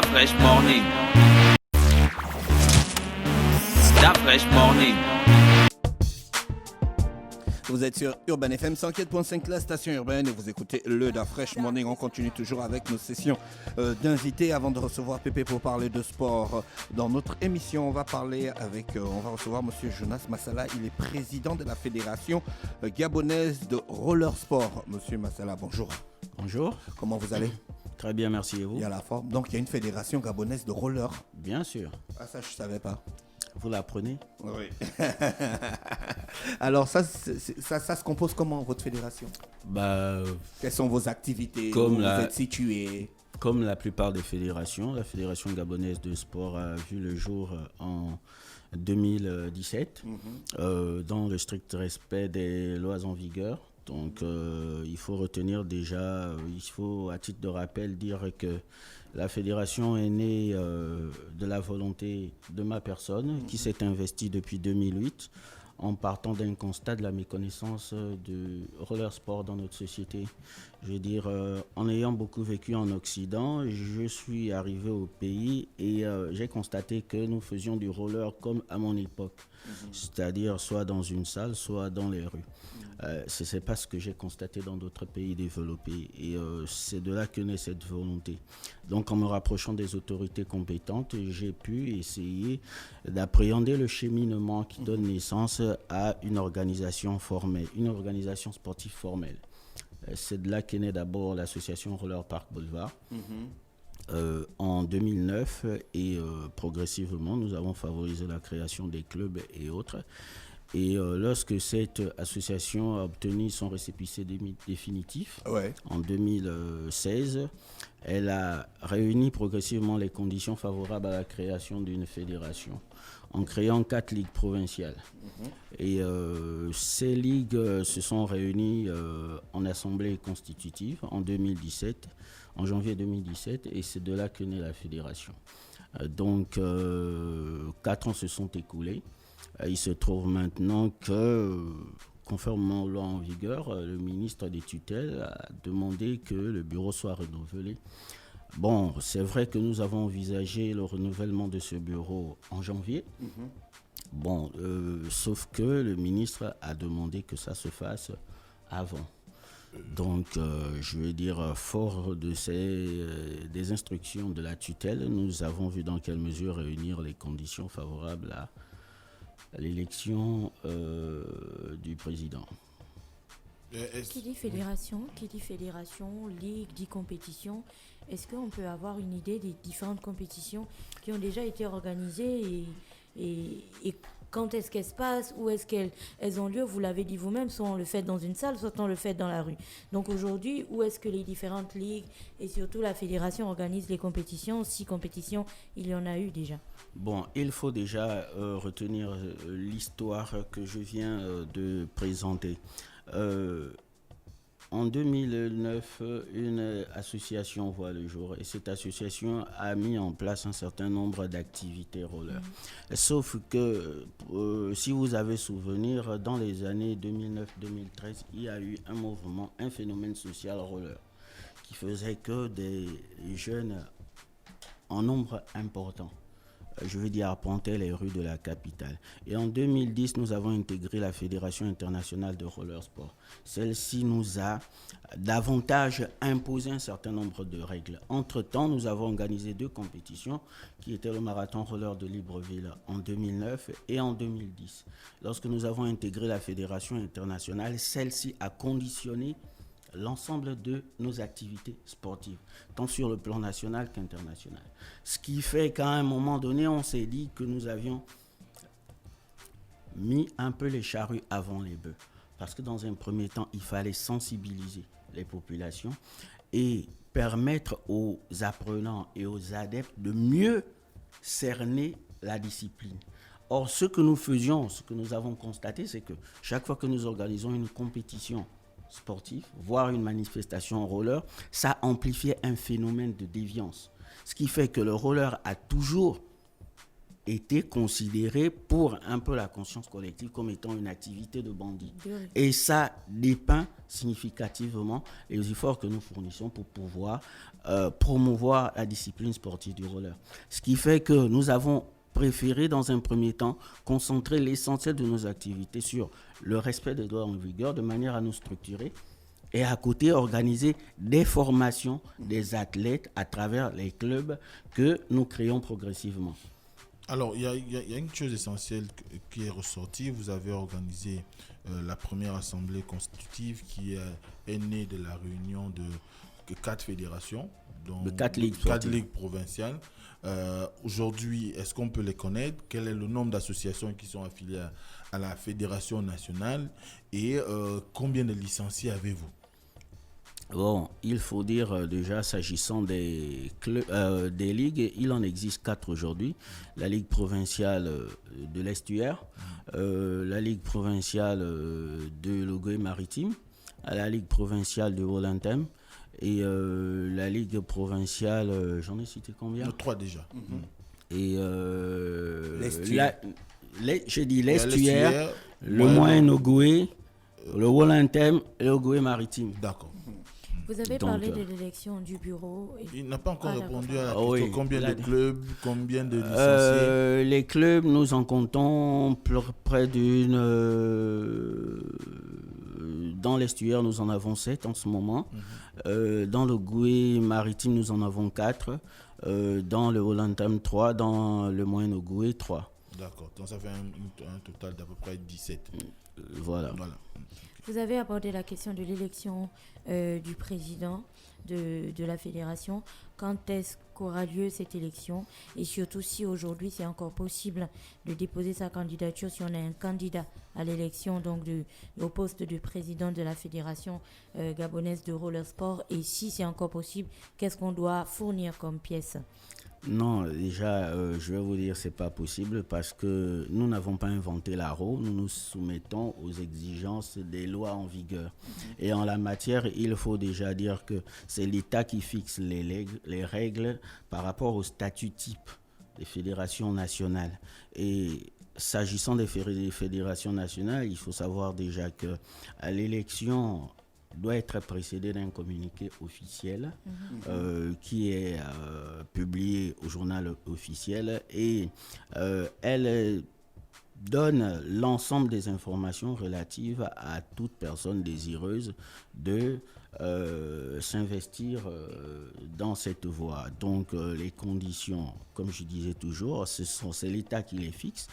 Fresh Morning. Fresh Morning. Vous êtes sur Urban FM 104.5, la station urbaine, et vous écoutez le Fresh Morning. On continue toujours avec nos sessions d'invités avant de recevoir Pépé pour parler de sport. Dans notre émission, on va recevoir Monsieur Jonas Massala. Il est président de la fédération gabonaise de roller sport. Monsieur Massala, bonjour. Bonjour. Comment vous allez? Très bien, merci, et vous? Il y a la forme. Donc il y a une fédération gabonaise de roller. Bien sûr. Ah, ça je ne savais pas. Vous l'apprenez? Oui. Alors ça se compose comment, votre fédération? Quelles sont vos activités? Où vous êtes situé? Comme la plupart des fédérations, la Fédération gabonaise de sport a vu le jour en 2017, dans le strict respect des lois en vigueur. Donc il faut retenir déjà, il faut à titre de rappel dire que la fédération est née de la volonté de ma personne qui s'est investie depuis 2008 en partant d'un constat de la méconnaissance du roller sport dans notre société. Je veux dire, en ayant beaucoup vécu en Occident, je suis arrivé au pays et j'ai constaté que nous faisions du roller comme à mon époque, c'est-à-dire soit dans une salle, soit dans les rues. Ce n'est pas ce que j'ai constaté dans d'autres pays développés et c'est de là que naît cette volonté. Donc en me rapprochant des autorités compétentes, j'ai pu essayer d'appréhender le cheminement qui donne naissance à une organisation formelle, une organisation sportive formelle. C'est de là qu'est née d'abord l'association Roller Park Boulevard. En 2009 et progressivement nous avons favorisé la création des clubs et autres. Et lorsque cette association a obtenu son récépissé définitif, en 2016, elle a réuni progressivement les conditions favorables à la création d'une fédération, en créant 4 ligues provinciales. Et ces ligues se sont réunies en assemblée constitutive en 2017, en janvier 2017, et c'est de là que naît la fédération. Donc 4 ans se sont écoulés. Il se trouve maintenant que, conformément aux lois en vigueur, le ministre des tutelles a demandé que le bureau soit renouvelé. Bon, c'est vrai que nous avons envisagé le renouvellement de ce bureau en janvier. Bon, sauf que le ministre a demandé que ça se fasse avant. Donc, je veux dire, fort de des instructions de la tutelle, nous avons vu dans quelle mesure réunir les conditions favorables à l'élection du président. Qui dit fédération, ligue, dit compétition, est-ce qu'on peut avoir une idée des différentes compétitions qui ont déjà été organisées et quand est-ce qu'elles se passent, où est-ce qu'elles ont lieu? Vous l'avez dit vous-même, soit on le fait dans une salle, soit on le fait dans la rue. Donc aujourd'hui, où est-ce que les différentes ligues et surtout la fédération organisent les compétitions? 6 compétitions, il y en a eu déjà. Bon, il faut déjà retenir l'histoire que je viens de présenter. En 2009, une association voit le jour et cette association a mis en place un certain nombre d'activités roller. Sauf que, si vous avez souvenir, dans les années 2009-2013, il y a eu un mouvement, un phénomène social roller qui faisait que des jeunes en nombre important, je veux dire, arpenter les rues de la capitale. Et en 2010, nous avons intégré la Fédération internationale de roller sport. Celle-ci nous a davantage imposé un certain nombre de règles. Entre-temps, nous avons organisé 2 compétitions qui étaient le marathon roller de Libreville en 2009 et en 2010. Lorsque nous avons intégré la Fédération internationale, celle-ci a conditionné l'ensemble de nos activités sportives, tant sur le plan national qu'international. Ce qui fait qu'à un moment donné, on s'est dit que nous avions mis un peu les charrues avant les bœufs. Parce que dans un premier temps, il fallait sensibiliser les populations et permettre aux apprenants et aux adeptes de mieux cerner la discipline. Or, ce que nous faisions, ce que nous avons constaté, c'est que chaque fois que nous organisons une compétition sportif, voire une manifestation roller, ça amplifiait un phénomène de déviance. Ce qui fait que le roller a toujours était considéré pour un peu la conscience collective comme étant une activité de bandit. Et ça dépeint significativement les efforts que nous fournissons pour pouvoir promouvoir la discipline sportive du roller. Ce qui fait que nous avons préféré, dans un premier temps, concentrer l'essentiel de nos activités sur le respect des lois en vigueur, de manière à nous structurer et à côté organiser des formations des athlètes à travers les clubs que nous créons progressivement. Alors, il y a une chose essentielle qui est ressortie. Vous avez organisé la première assemblée constitutive qui est née de la réunion de 4 fédérations, donc de 4 ligues provinciales. Aujourd'hui, est-ce qu'on peut les connaître? Quel est le nombre d'associations qui sont affiliées à la fédération nationale et combien de licenciés avez-vous? Bon, il faut dire déjà, s'agissant des ligues, il en existe 4 aujourd'hui. La Ligue provinciale de l'Estuaire, la Ligue provinciale de l'Ogooué-Maritime, la Ligue provinciale de Wolantem et la Ligue provinciale, j'en ai cité combien? 3 déjà. Et j'ai dit l'Estuaire, le Moyen-Ogooué, le Wolantem et l'Ogooué-Maritime. D'accord. Vous avez parlé de l'élection du bureau. Il n'a pas encore répondu à la question. Combien de clubs, combien de licenciés? Les clubs, nous en comptons près d'une... Dans l'Estuaire, nous en avons 7 en ce moment. Dans le Ogooué-Maritime, nous en avons 4. Dans le Wolantem, 3. Dans le Moyen-Ogooué, 3. D'accord. Donc ça fait un total d'à peu près 17. Voilà. Vous avez abordé la question de l'élection du président de la fédération. Quand est-ce qu'aura lieu cette élection? Et surtout si aujourd'hui c'est encore possible de déposer sa candidature, si on est un candidat à l'élection donc au poste de président de la fédération gabonaise de roller sport. Et si c'est encore possible, qu'est-ce qu'on doit fournir comme pièce? Non, déjà, je vais vous dire, c'est pas possible parce que nous n'avons pas inventé la roue. Nous nous soumettons aux exigences des lois en vigueur. Et en la matière, il faut déjà dire que c'est l'État qui fixe les règles par rapport au statut type des fédérations nationales. Et s'agissant des fédérations nationales, il faut savoir déjà que l'élection doit être précédée d'un communiqué officiel qui est publié au journal officiel et elle donne l'ensemble des informations relatives à toute personne désireuse de s'investir dans cette voie. Donc les conditions, comme je disais toujours, c'est l'État qui les fixe.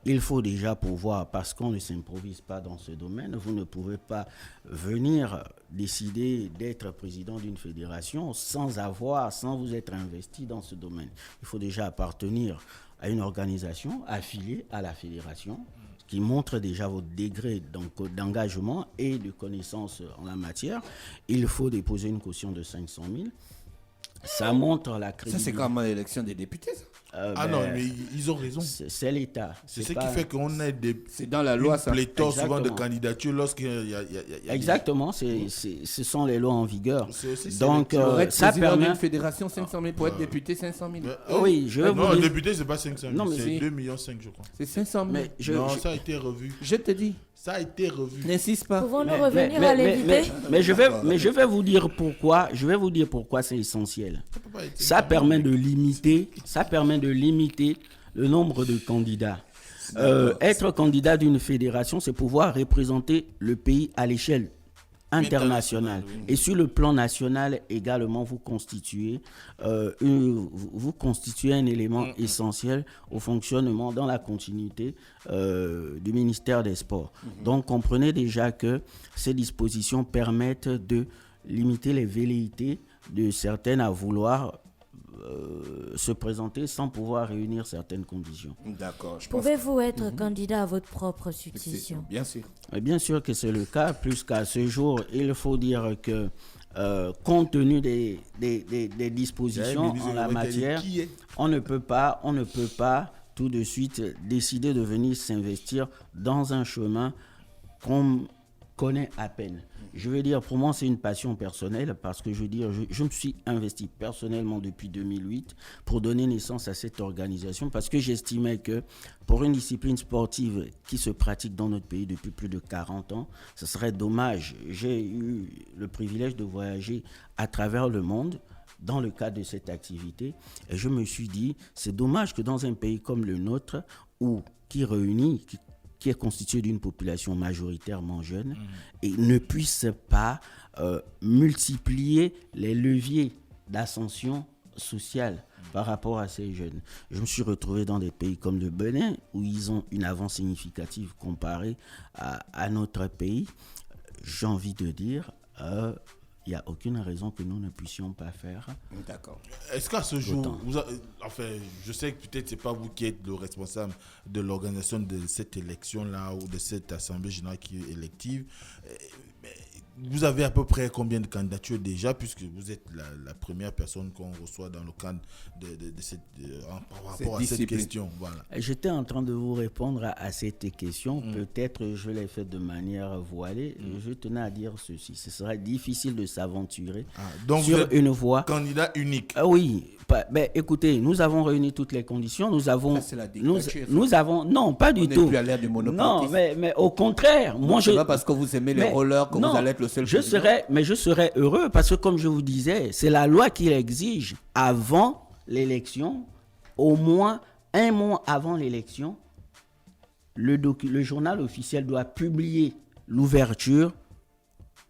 Il faut déjà pouvoir, parce qu'on ne s'improvise pas dans ce domaine, vous ne pouvez pas venir décider d'être président d'une fédération sans vous être investi dans ce domaine. Il faut déjà appartenir à une organisation affiliée à la fédération, qui montre déjà votre degré d'engagement et de connaissance en la matière. Il faut déposer une caution de 500 000. Ça montre la crédibilité. Ça, c'est comme l'élection des députés, ça. Non, mais ils ont raison. C'est l'État. C'est ce qui fait qu'on a c'est dans la loi, ça. Pléthore souvent de candidatures lorsqu'il y a Exactement, ce sont les lois en vigueur. Donc, ça permet d'une fédération 500 000 pour être député 500 000. Oui, je vais vous dire. Non, député, c'est pas 500 000, c'est 2,5 millions, je crois. C'est 500 000. Non, ça a été revu. Je te dis. Ça a été revu. N'insiste pas. Pouvons-nous revenir à l'invité? Mais je vais vous dire pourquoi. Je vais vous dire pourquoi c'est essentiel. Ça permet de limiter le nombre de candidats. Être candidat d'une fédération, c'est pouvoir représenter le pays à l'échelle internationale. Et sur le plan national également, vous constituez un élément essentiel au fonctionnement dans la continuité du ministère des Sports. Donc comprenez déjà que ces dispositions permettent de limiter les velléités de certaines à vouloir se présenter sans pouvoir réunir certaines conditions. D'accord. Pouvez-vous être candidat à votre propre succession? Bien sûr. Et bien sûr que c'est le cas, plus qu'à ce jour, il faut dire que compte tenu des dispositions en la matière, on ne peut pas tout de suite décider de venir s'investir dans un chemin comme connais à peine. Je veux dire, pour moi, c'est une passion personnelle parce que je veux dire, je me suis investi personnellement depuis 2008 pour donner naissance à cette organisation parce que j'estimais que pour une discipline sportive qui se pratique dans notre pays depuis plus de 40 ans, ce serait dommage. J'ai eu le privilège de voyager à travers le monde dans le cadre de cette activité et je me suis dit, c'est dommage que dans un pays comme le nôtre, qui est constitué d'une population majoritairement jeune, et ne puisse pas multiplier les leviers d'ascension sociale par rapport à ces jeunes. Je me suis retrouvé dans des pays comme le Bénin, où ils ont une avance significative comparée à notre pays. J'ai envie de dire, il n'y a aucune raison que nous ne puissions pas faire. D'accord. Est-ce qu'à ce jour, je sais que peut-être ce n'est pas vous qui êtes le responsable de l'organisation de cette élection-là ou de cette assemblée générale qui est élective, mais vous avez à peu près combien de candidatures déjà, puisque vous êtes la première personne qu'on reçoit dans le cadre par rapport à cette question. Voilà. J'étais en train de vous répondre à cette question. Peut-être je l'ai fait de manière voilée. Je tenais à dire ceci. Ce serait difficile de s'aventurer sur une voie. Candidat unique. Oui. Écoutez, nous avons réuni toutes les conditions. Nous avons. Ça, c'est la dictature, nous avons. Non, pas du tout. On n'est plus à l'ère du monopartisme. Non, mais au contraire. Moi, c'est pas parce que vous aimez les rollers que vous allez être le seul président. Je serais heureux parce que, comme je vous disais, c'est la loi qui l'exige avant l'élection, au moins un mois avant l'élection, le journal officiel doit publier l'ouverture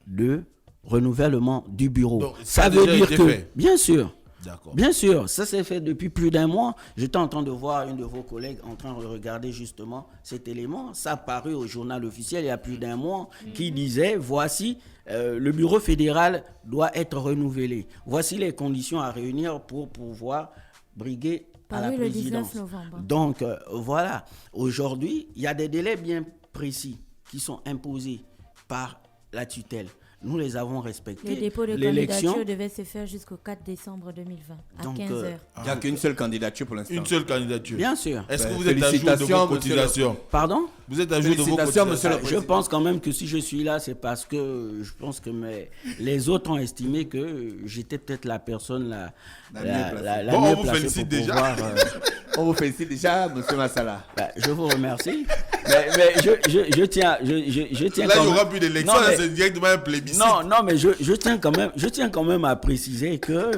de renouvellement du bureau. Donc, ça veut dire que, fait. Bien sûr, D'accord. Bien sûr, ça s'est fait depuis plus d'un mois. J'étais en train de voir une de vos collègues en train de regarder justement cet élément. Ça a paru au journal officiel il y a plus d'un mois qui disait, voici, le bureau fédéral doit être renouvelé. Voici les conditions à réunir pour pouvoir briguer à la présidence. Le 19 novembre. Donc, voilà. Aujourd'hui, il y a des délais bien précis qui sont imposés par la tutelle. Nous les avons respectés. Le dépôt de candidature devait se faire jusqu'au 4 décembre 2020, à 15h. Il n'y a qu'une seule candidature pour l'instant. Une seule candidature. Bien sûr. Est-ce que vous êtes à jour de vos cotisations? Pardon? Vous êtes à jour de vos cotisations? Je pense quand même que si je suis là, c'est parce que je pense que les autres ont estimé que j'étais peut-être la personne la mieux placée pour pouvoir... On vous félicite déjà, M. Massala. Je vous remercie. mais je tiens là, il n'y aura plus d'élection, c'est directement un plébiscite. Non, mais je tiens quand même à préciser que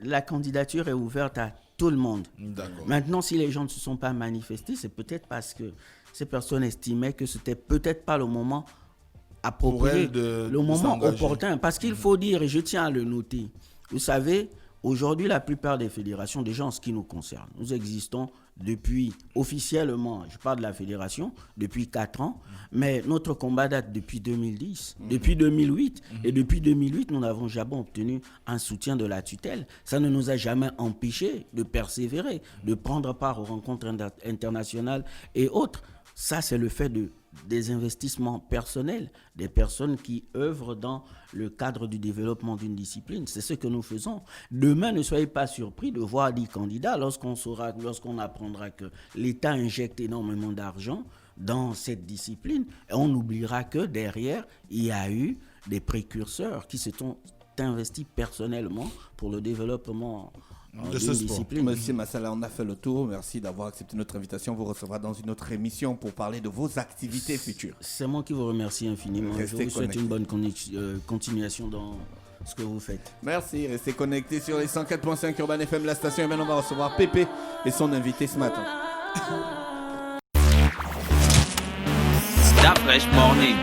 la candidature est ouverte à tout le monde. D'accord. Maintenant, si les gens ne se sont pas manifestés, c'est peut-être parce que ces personnes estimaient que c'était peut-être pas le moment approprié, le moment opportun. Parce qu'il faut dire, et je tiens à le noter, vous savez, aujourd'hui, la plupart des fédérations, déjà en ce qui nous concerne, nous existons depuis, officiellement, je parle de la fédération, depuis 4 ans, mais notre combat date depuis 2010, depuis 2008, et depuis 2008, nous n'avons jamais obtenu un soutien de la tutelle. Ça ne nous a jamais empêché de persévérer, de prendre part aux rencontres internationales et autres. Ça, c'est le fait des investissements personnels, des personnes qui œuvrent dans le cadre du développement d'une discipline. C'est ce que nous faisons. Demain, ne soyez pas surpris de voir 10 candidats lorsqu'on apprendra que l'État injecte énormément d'argent dans cette discipline. Et on oubliera que derrière, il y a eu des précurseurs qui se sont investis personnellement pour le développement de ce discipline. Monsieur Massala, on a fait le tour. Merci d'avoir accepté notre invitation. On vous recevra dans une autre émission pour parler de vos activités futures. C'est moi qui vous remercie infiniment. Restez Je vous souhaite une bonne continuation dans ce que vous faites. Merci. Restez connectés sur les 104.5 Urban FM, la station. Et maintenant, on va recevoir Pépé et son invité ce matin. Stop Fresh Morning.